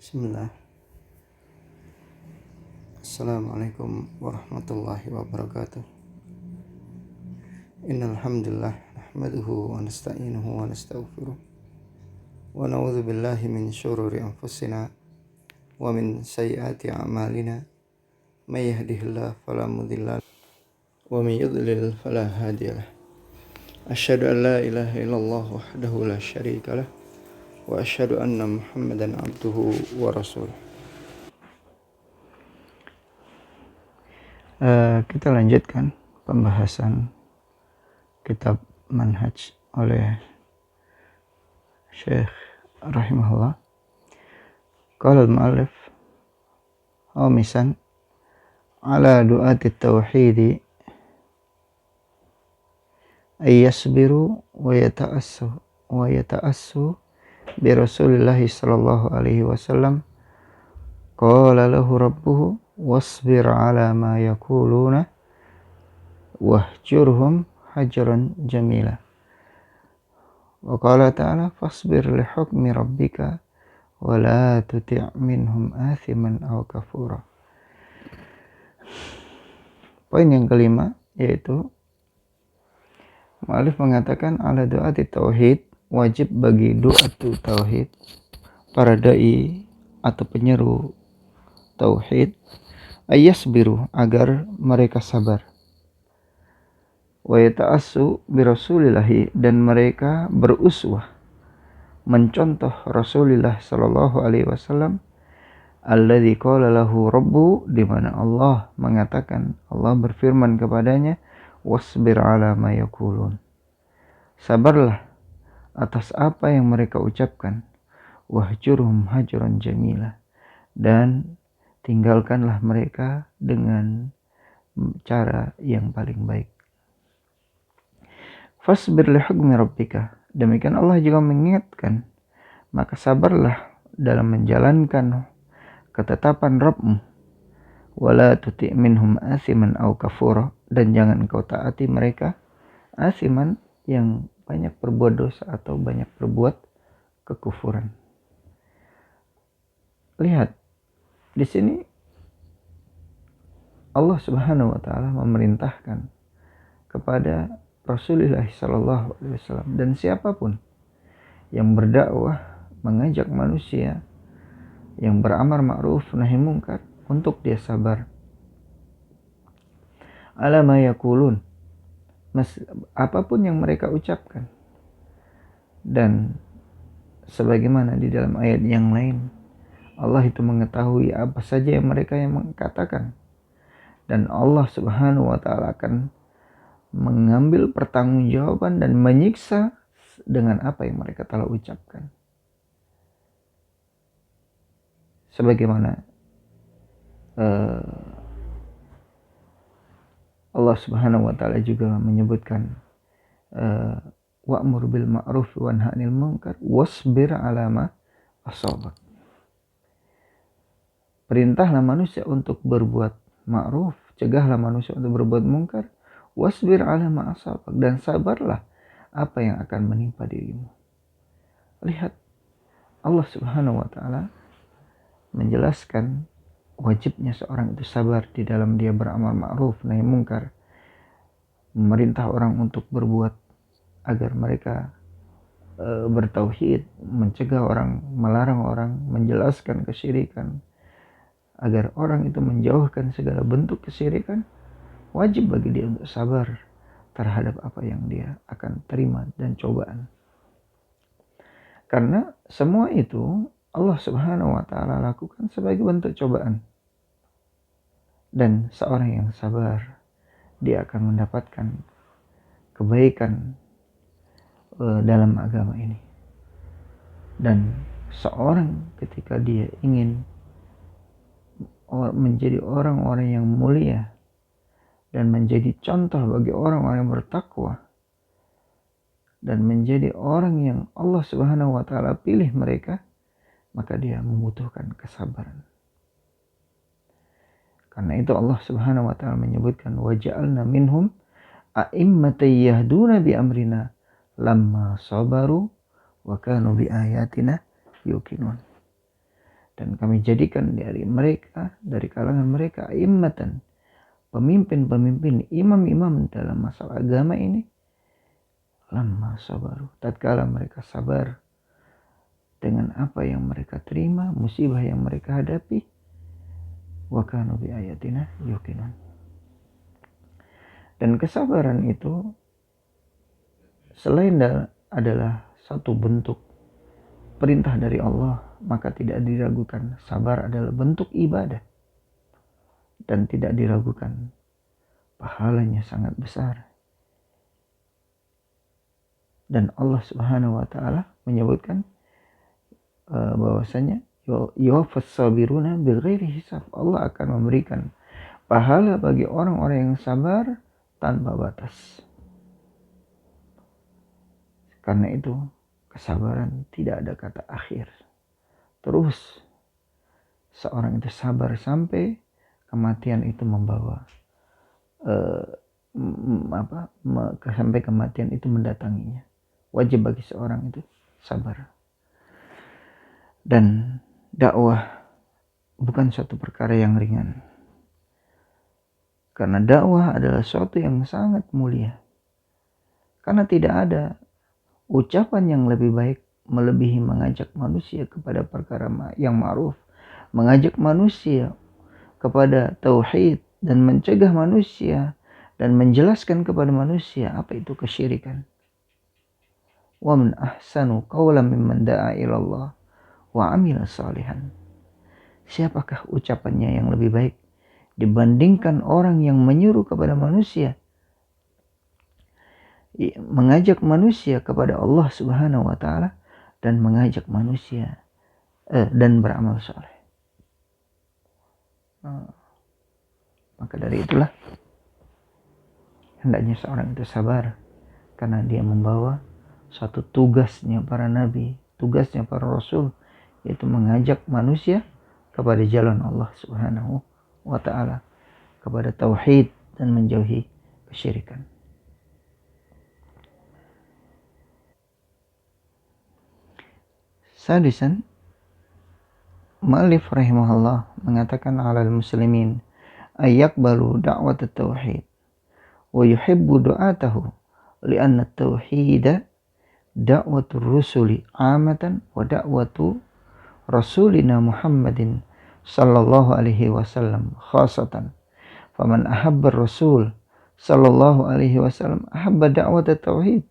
Bismillah. Assalamualaikum warahmatullahi wabarakatuh. Innal hamdalillah nahmaduhu wa nasta'inuhu wa nastaghfiruh wa na'udzu billahi min syururi anfusina wa min sayyiati a'malina. May yahdihillahu fala mudilla lahu wa may yudlil fala hadiyalah. Asyhadu an la ilaha illallah wahdahu la syarika lah wa asyhadu anna Muhammadan abduhu wa rasuluh. Kita lanjutkan pembahasan kitab Manhaj oleh Syekh rahimahullah. Qala al-mu'allif khamisan ala du'ati tauhid ay yasbiru wa yata'assu bi Rasulillah sallallahu alaihi wasallam. Qala lahu rabbuhu wasbir ala ma yaquluna wahjurhum hajran jamila. Wa qala ta'ala fasbir li hukmi rabbika wa la tuti' minhum athiman aw kafura. Poin yang kelima yaitu mu'allif mengatakan ala du'ati tauhid, wajib bagi du'atu tauhid, para dai atau penyeru tauhid, ayasbiru, agar mereka sabar, wa yata'assu bi Rasulillahi, dan mereka beruswah, mencontoh Rasulullah sallallahu alaihi wasallam, alladzi qala lahu rabbu, di mana Allah mengatakan, Allah berfirman kepadanya, wasbir ala ma yaqulun, sabarlah atas apa yang mereka ucapkan, wahjurhum hajran jamila, dan tinggalkanlah mereka dengan cara yang paling baik. Fasbir li hukmi rabbika, demikian Allah juga mengingatkan, maka sabarlah dalam menjalankan ketetapan Rabbmu, wala tuti' minhum asiman aw kafura, dan jangan kau taati mereka asiman, yang banyak berbuat dosa atau banyak berbuat kekufuran. Lihat di sini Allah Subhanahu wa taala memerintahkan kepada Rasulullah sallallahu alaihi wasallam dan siapapun yang berdakwah, mengajak manusia, yang beramar ma'ruf nahi mungkar, untuk dia sabar. Ala ma yaqulun, apapun yang mereka ucapkan. Dan sebagaimana di dalam ayat yang lain, Allah itu mengetahui apa saja yang mereka yang mengatakan, dan Allah Subhanahu wa taala akan mengambil pertanggungjawaban dan menyiksa dengan apa yang mereka telah ucapkan. Sebagaimana Allah Subhanahu wa taala juga menyebutkan wa'mur bil ma'ruf wa nahy 'anil munkar wasbir 'ala ma asabak. Perintahlah manusia untuk berbuat ma'ruf, cegahlah manusia untuk berbuat mungkar, wasbir 'ala ma asabak, dan sabarlah apa yang akan menimpa dirimu. Lihat, Allah Subhanahu wa taala menjelaskan wajibnya seorang itu sabar di dalam dia beramal ma'ruf nahi mungkar, memerintah orang untuk berbuat agar mereka bertauhid, mencegah orang, melarang orang, menjelaskan kesyirikan, agar orang itu menjauhkan segala bentuk kesyirikan. Wajib bagi dia untuk sabar terhadap apa yang dia akan terima dan cobaan. Karena semua itu Allah Subhanahu wa taala lakukan sebagai bentuk cobaan. Dan seorang yang sabar, dia akan mendapatkan kebaikan dalam agama ini. Dan seorang ketika dia ingin menjadi orang-orang yang mulia dan menjadi contoh bagi orang-orang yang bertakwa dan menjadi orang yang Allah Subhanahu wa taala pilih mereka, maka dia membutuhkan kesabaran. Karena itu Allah Subhanahu wa taala menyebutkan waja'alna minhum a'immatan yahduna bi amrina lamma sabaru wa kanu bi ayatina yuqinun. Dan kami jadikan dari kalangan mereka immatan, pemimpin-pemimpin, imam-imam dalam masalah agama ini. Lamma sabaru, tatkala mereka sabar dengan apa yang mereka terima, musibah yang mereka hadapi, wa kanu bi ayatina yuqinun. Dan kesabaran itu selain adalah satu bentuk perintah dari Allah, maka tidak diragukan sabar adalah bentuk ibadah dan tidak diragukan pahalanya sangat besar. Dan Allah Subhanahu wa taala menyebutkan bahwasanya yuwaffas sabiruna bighairi hisab. Allah akan memberikan pahala bagi orang-orang yang sabar tanpa batas. Karena itu kesabaran tidak ada kata akhir. Terus seorang itu sabar sampai kematian itu membawa sampai kematian itu mendatanginya. Wajib bagi seorang itu sabar. Dan dakwah bukan suatu perkara yang ringan. Karena dakwah adalah suatu yang sangat mulia. Karena tidak ada ucapan yang lebih baik melebihi mengajak manusia kepada perkara yang ma'ruf, mengajak manusia kepada tauhid dan mencegah manusia dan menjelaskan kepada manusia apa itu kesyirikan. Wa man ahsanu qawlan mimman da'a ila Allah wa 'amila salihan. Siapakah ucapannya yang lebih baik dibandingkan orang yang menyuruh kepada manusia, mengajak manusia kepada Allah Subhanahu wa taala dan mengajak manusia dan beramal saleh. Maka dari itulah hendaknya seorang itu sabar karena dia membawa satu tugasnya para nabi, tugasnya para rasul, yaitu mengajak manusia kepada jalan Allah Subhanahu wa taala, kepada tauhid dan menjauhi kesyirikan. Sadisan, Mu'allif rahimahullah mengatakan alal muslimin ayyaqbalu da'wat at-tauhid wa yuhibbu du'atahu li'anna at-tauhid da'watur rusuli amatan wa da'watu rasulina Muhammadin sallallahu alaihi wasallam khasatan. Faman ahabba rasul sallallahu alaihi wasallam ahabba da'wat at-tauhid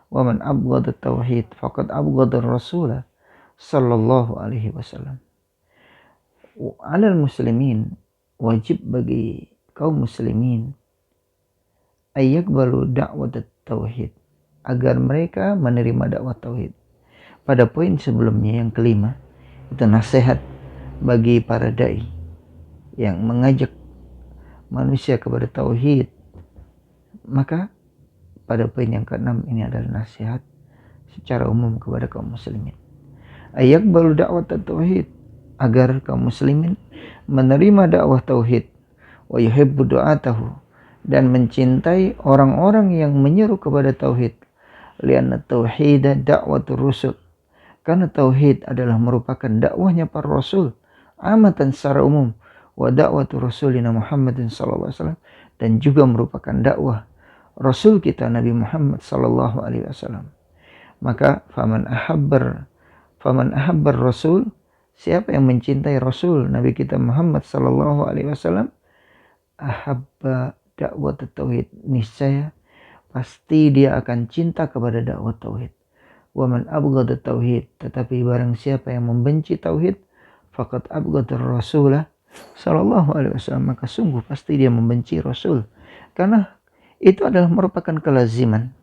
wa man abghada at-tauhid faqad abghada ar-rasul sallallahu alaihi wasallam. Alal muslimin, wajib bagi kaum muslimin ayyaqbalu da'wat at-tauhid, agar mereka menerima dakwah tauhid. Pada poin sebelumnya yang kelima, itu nasihat bagi para dai yang mengajak manusia kepada tauhid. Maka pada poin yang keenam ini adalah nasihat secara umum kepada kaum muslimin. Ayyaqbalu da'wat tauhid, agar kaum muslimin menerima dakwah tauhid, wa yuhibbu du'atahu, dan mencintai orang-orang yang menyeru kepada tauhid. Lianna tauhid da'watur rusul, karena tauhid adalah merupakan dakwahnya para rasul amatan secara umum, wa da'watu rasulina Muhammadin sallallahu alaihi wasallam, dan juga merupakan dakwah rasul kita Nabi Muhammad sallallahu alaihi wasallam. Maka faman ahabbar rasul, siapa yang mencintai rasul Nabi kita Muhammad sallallahu alaihi wasallam, ahabba dakwah tauhid, niscaya pasti dia akan cinta kepada dakwah tauhid. Wa man abghada tauhid, tetapi barang siapa yang membenci tauhid, faqad abghada ar-rasulah sallallahu alaihi wasallam, maka sungguh pasti dia membenci rasul. Karena itu adalah merupakan kelaziman.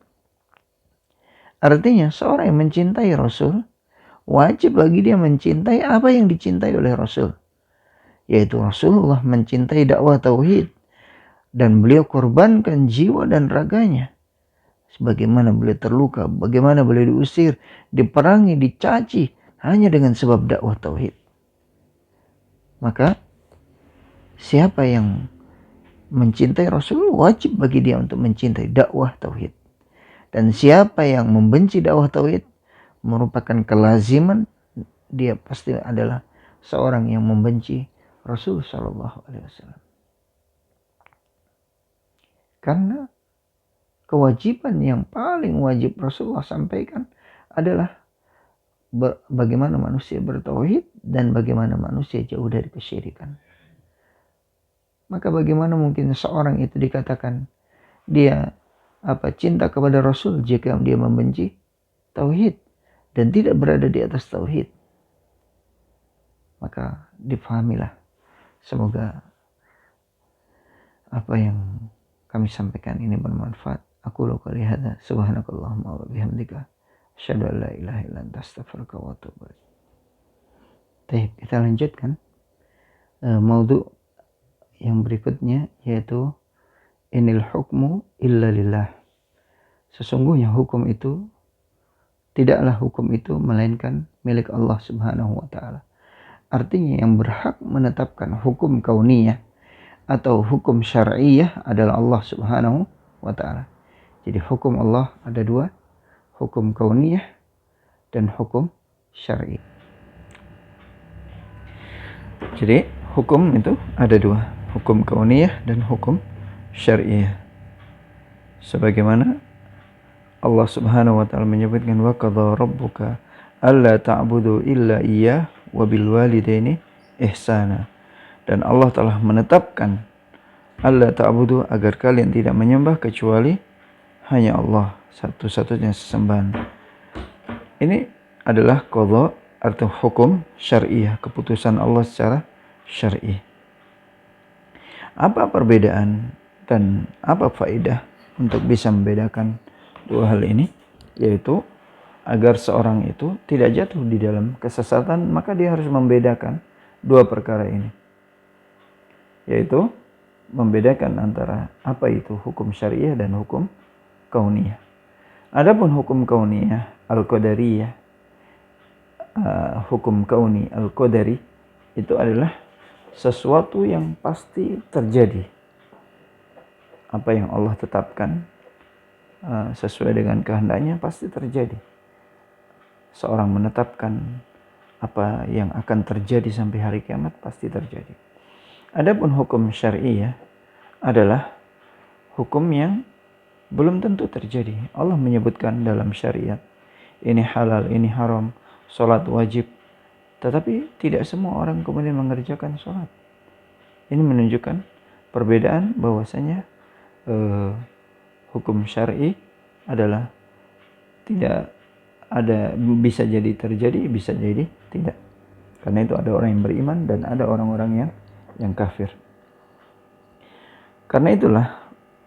Artinya seorang yang mencintai rasul, wajib bagi dia mencintai apa yang dicintai oleh rasul, yaitu Rasulullah mencintai dakwah tauhid dan beliau korbankan jiwa dan raganya. Sebagaimana beliau terluka, bagaimana beliau diusir, diperangi, dicaci hanya dengan sebab dakwah tauhid. Maka siapa yang mencintai Rasul, wajib bagi dia untuk mencintai dakwah tauhid. Dan siapa yang membenci dakwah tauhid, merupakan kelaziman, dia pasti adalah seorang yang membenci Rasul Shallallahu Alaihi Wasallam. Karena kewajiban yang paling wajib Rasulullah sampaikan adalah bagaimana manusia bertauhid dan bagaimana manusia jauh dari kesyirikan. Maka bagaimana mungkin seorang itu dikatakan dia cinta kepada Rasul jika dia membenci tauhid dan tidak berada di atas tauhid? Maka difahamilah. Semoga apa yang kami sampaikan ini bermanfaat. Aku qouli hadza subhanakallahumma wa bihamdika asyhadu an la ilaha illa anta astaghfiruka wa atubu ilaik. Baik, kita lanjutkan maudhu yang berikutnya, yaitu inil hukmu illa lillah. Sesungguhnya hukum itu tidaklah hukum itu melainkan milik Allah Subhanahu wa taala. Artinya yang berhak menetapkan hukum kauniyah atau hukum syar'iyah adalah Allah Subhanahu wa taala. Jadi hukum Allah ada dua, hukum kauniyah dan hukum syar'i. Jadi hukum itu ada dua, hukum kauniyah dan hukum syar'iyah. Sebagaimana Allah Subhanahu wa taala menyebutkan wa qadha rabbuka alla ta'budu illa iyyah wa bil walidaini ihsana. Dan Allah telah menetapkan alla ta'budu agar kalian tidak menyembah kecuali hanya Allah, satu-satunya sesembahan. Ini adalah qadha atau hukum syar'iyah, keputusan Allah secara syar'i. Apa perbedaan dan apa faedah untuk bisa membedakan dua hal ini? Yaitu agar seorang itu tidak jatuh di dalam kesesatan, maka dia harus membedakan dua perkara ini, yaitu membedakan antara apa itu hukum syariah dan hukum kauniyah. Adapun hukum kauniyah al-qadariyah, hukum kauni al-qadari itu adalah sesuatu yang pasti terjadi. Apa yang Allah tetapkan sesuai dengan kehendaknya pasti terjadi. Seorang menetapkan apa yang akan terjadi sampai hari kiamat pasti terjadi. Adapun hukum syariah adalah hukum yang belum tentu terjadi. Allah menyebutkan dalam syariat ini halal, ini haram, salat wajib, tetapi tidak semua orang kemudian mengerjakan salat. Ini menunjukkan perbedaan bahwasanya hukum syar'i adalah tidak ada, bisa jadi terjadi, bisa jadi tidak. Karena itu ada orang yang beriman dan ada orang-orang yang kafir. Karena itulah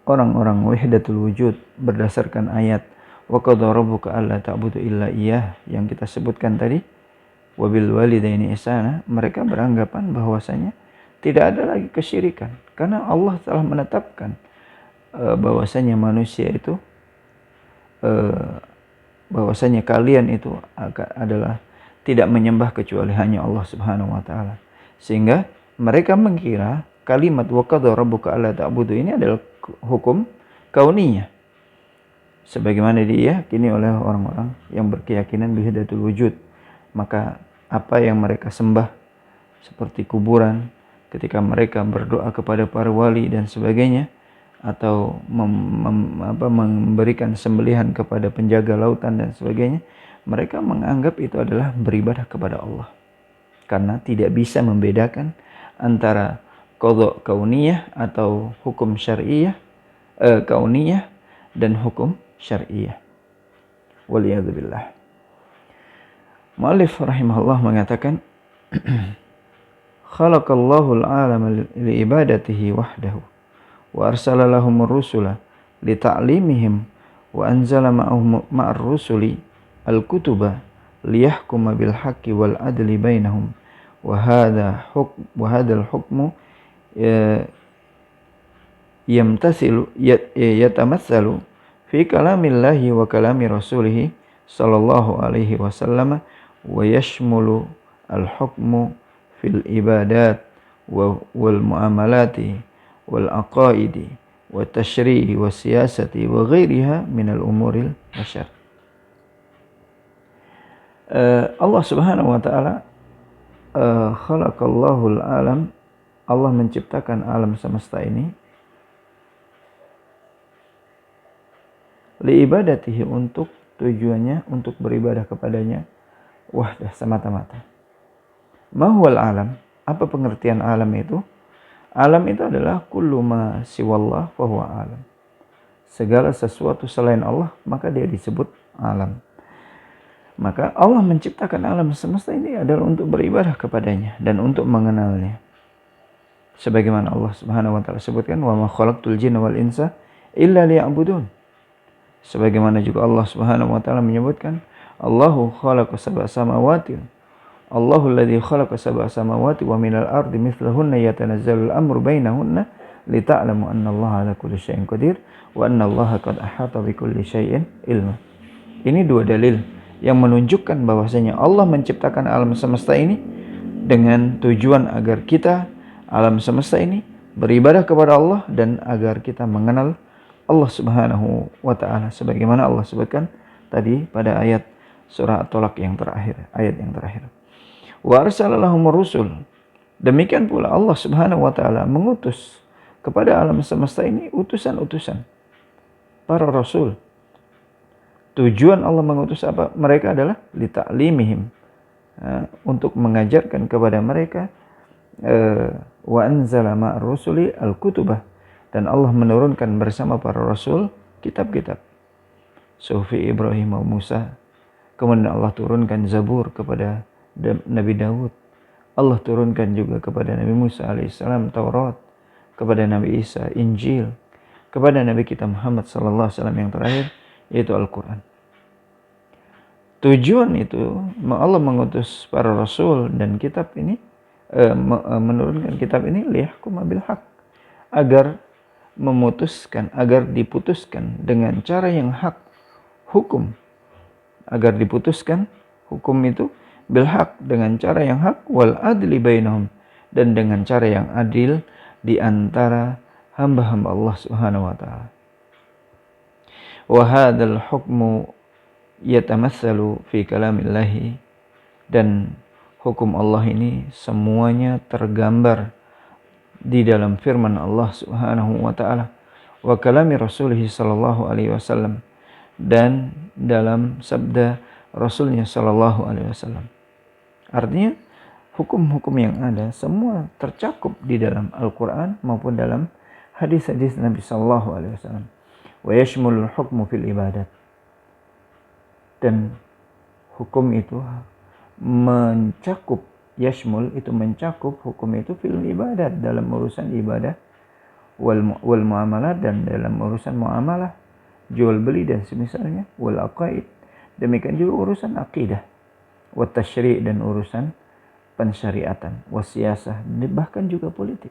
orang-orang wahdatul wujud berdasarkan ayat wa qadha rabbuka alla ta'budu illa iyyah yang kita sebutkan tadi, wa bil walidaini ihsana, mereka beranggapan bahwasanya tidak ada lagi kesyirikan karena Allah telah menetapkan bahwasanya manusia itu bahwasanya kalian itu adalah tidak menyembah kecuali hanya Allah Subhanahu wa taala. Sehingga mereka mengira kalimat wa qadha rabbuka alla ta'budu ini adalah hukum kauniyah. Sebagaimana diyakini oleh orang-orang yang berkeyakinan wahdatul wujud. Maka apa yang mereka sembah seperti kuburan, ketika mereka berdoa kepada para wali dan sebagainya, atau memberikan sembelihan kepada penjaga lautan dan sebagainya, mereka menganggap itu adalah beribadah kepada Allah. Karena tidak bisa membedakan antara qadha kauniyah atau hukum syar'iyah, kauniyah dan hukum syar'iyah. Waliyadzubillah. Mu'allif rahimahullah mengatakan khalaqallahu al-'alama li'ibadatihi wahdahu wa arsala lahumur rusula li ta'limihim wa anzala ma'ar rusuli al-kutuba liyahkuma bil haqqi wal adli bainahum wa hadzal hukmu yatamatsalu fi kalamillahi wa kalami rasulih sallallahu alaihi wasallam wa yashmulu al-hukmu fil ibadat wal muamalati wal aqaidi wa tashri'i wa siyasati wa ghairiha minal umuril basyar. Allah Subhanahu wa taala khalaqallahul alam, Allah menciptakan alam semesta ini liibadatihi, untuk tujuannya untuk beribadah kepadanya wahdah, semata-mata. Mahwal alam, apa pengertian alam itu? Alam itu adalah kullu ma siwallah fahuwa alam. Segala sesuatu selain Allah, maka dia disebut alam. Maka Allah menciptakan alam semesta ini adalah untuk beribadah kepadanya dan untuk mengenalnya. Sebagaimana Allah Subhanahu wa taala sebutkan, "Wa ma khalaqtul jinna wal insa illa liya'budun." Sebagaimana juga Allah Subhanahu wa taala menyebutkan, "Allahu khalaqa sab'a samawati." Allahu alladzi khalaqa sab'a samawati wa minal ardi mithlahunna yatanazzalul amru bainahunna lita'lamu anna Allaha 'ala kulli syai'in qadir wa anna Allaha qad ahata bi kulli syai'in ilma. Ini dua dalil yang menunjukkan bahwasanya Allah menciptakan alam semesta ini dengan tujuan agar kita, alam semesta ini, beribadah kepada Allah dan agar kita mengenal Allah Subhanahu wa taala, sebagaimana Allah sebutkan tadi pada ayat surah At-Tolaq yang terakhir, ayat yang terakhir. Wa arsalalahum rusul. Demikian pula Allah Subhanahu wa taala mengutus kepada alam semesta ini utusan-utusan, para rasul. Tujuan Allah mengutus apa? Mereka adalah lita'limihim, untuk mengajarkan kepada mereka, wa anzala ma'ar rusuli al-kutubah, dan Allah menurunkan bersama para rasul kitab-kitab. Sufi Ibrahim wa Musa. Kemudian Allah turunkan Zabur kepada Nabi Daud. Allah turunkan juga kepada Nabi Musa alaihissalam Taurat, kepada Nabi Isa Injil, kepada Nabi kita Muhammad sallallahu alaihi wasallam yang terakhir yaitu Al-Quran. Tujuan itu Allah mengutus para rasul dan kitab ini, menurunkan kitab ini liyahkuma bil haq, agar memutuskan, agar diputuskan dengan cara yang hak, hukum, agar diputuskan hukum itu bil haq, dengan cara yang hak, wal adli bainahum, dan dengan cara yang adil di antara hamba-hamba Allah Subhanahu wa taala. Wa hadzal hukmu yatamassalu fi kalamillahi, dan hukum Allah ini semuanya tergambar di dalam firman Allah Subhanahu wa taala, wa kalami Rasulih sallallahu alaihi wasallam, dan dalam sabda Rasulnya sallallahu alaihi wasallam. Artinya hukum-hukum yang ada semua tercakup di dalam Al-Qur'an maupun dalam hadis-hadis Nabi sallallahu alaihi wasallam. Wa yashmulul hukmu fil ibadat, dan hukum itu mencakup, yashmul itu mencakup, hukum itu fil ibadat, dalam urusan ibadah, wal muamalah, dan dalam urusan muamalah, jual beli dan semisalnya, wal aqaid, demikian juga urusan akidah, wat tasyri', dan urusan pensyariatan, wasiyasah, bahkan juga politik,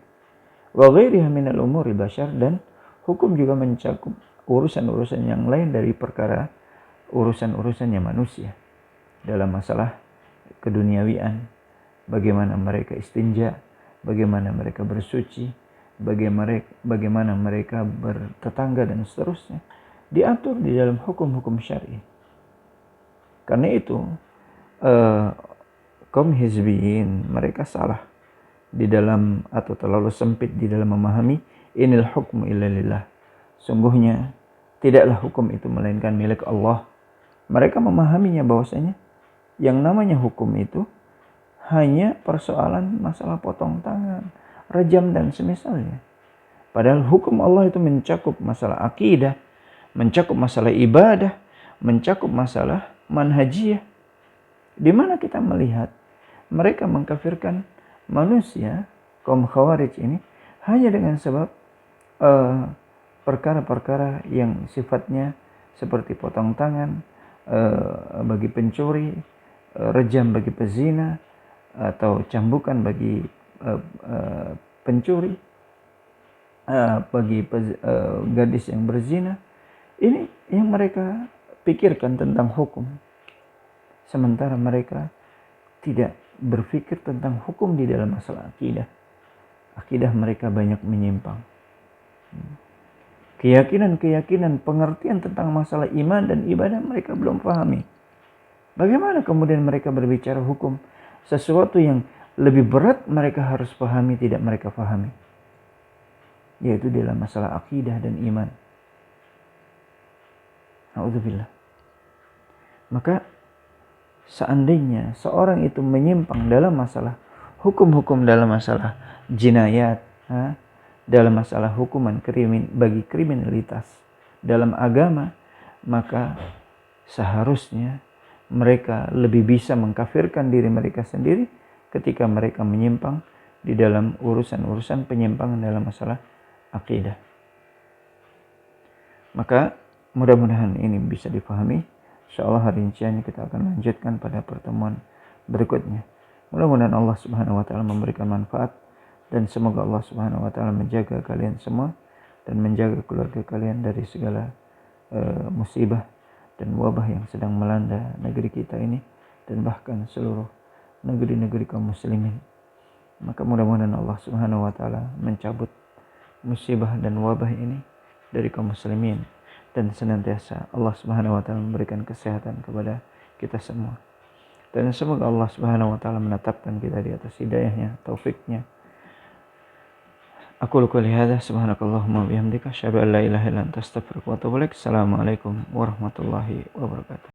wa ghairiha minal umuri basyar, dan hukum juga mencakup urusan-urusan yang lain dari perkara urusan-urusannya manusia dalam masalah keduniawian, bagaimana mereka istinja, bagaimana mereka bersuci, bagaimana mereka bertetangga dan seterusnya, diatur di dalam hukum-hukum syar'i. Karena itu kaum hizbiyin mereka salah di dalam, atau terlalu sempit di dalam memahami inil hukmu illa lillah. Sungguhnya tidaklah hukum itu melainkan milik Allah. Mereka memahaminya bahwasanya yang namanya hukum itu hanya persoalan masalah potong tangan, rejam dan semisalnya. Padahal hukum Allah itu mencakup masalah akidah, mencakup masalah ibadah, mencakup masalah manhajiyah. Di mana kita melihat mereka mengkafirkan manusia, kaum Khawarij ini, hanya dengan sebab perkara-perkara yang sifatnya seperti potong tangan bagi pencuri, rejam bagi pezina, atau cambukan bagi pencuri, bagi gadis yang berzina. Ini yang mereka pikirkan tentang hukum, sementara mereka tidak berpikir tentang hukum di dalam masalah akidah. Akidah mereka banyak menyimpang. Keyakinan-keyakinan, pengertian tentang masalah iman dan ibadah mereka belum pahami. Bagaimana kemudian mereka berbicara hukum sesuatu yang lebih berat mereka harus pahami tidak mereka pahami, yaitu dalam masalah akidah dan iman. Na'udzubillah. Maka seandainya seorang itu menyimpang dalam masalah hukum-hukum, dalam masalah jinayat, dalam masalah hukuman bagi kriminalitas dalam agama, maka seharusnya mereka lebih bisa mengkafirkan diri mereka sendiri ketika mereka menyimpang di dalam urusan-urusan penyimpangan dalam masalah akidah. Maka mudah-mudahan ini bisa dipahami. Insyaallah rinciannya kita akan lanjutkan pada pertemuan berikutnya. Mudah-mudahan Allah Subhanahu wa taala memberikan manfaat, dan semoga Allah Subhanahu wa taala menjaga kalian semua dan menjaga keluarga kalian dari segala musibah dan wabah yang sedang melanda negeri kita ini dan bahkan seluruh negeri-negeri kaum muslimin. Maka mudah-mudahan Allah Subhanahu wa taala mencabut musibah dan wabah ini dari kaum muslimin, dan senantiasa Allah Subhanahu wa taala memberikan kesehatan kepada kita semua. Dan semoga Allah Subhanahu wa taala menetapkan kita di atas hidayahnya, taufiknya. Aku qouli hadza, subhanakallahumma bihamdika, asyhadu an la ilaha illa anta, astaghfiruka wa atubu ilaik. Assalamualaikum warahmatullahi wabarakatuh.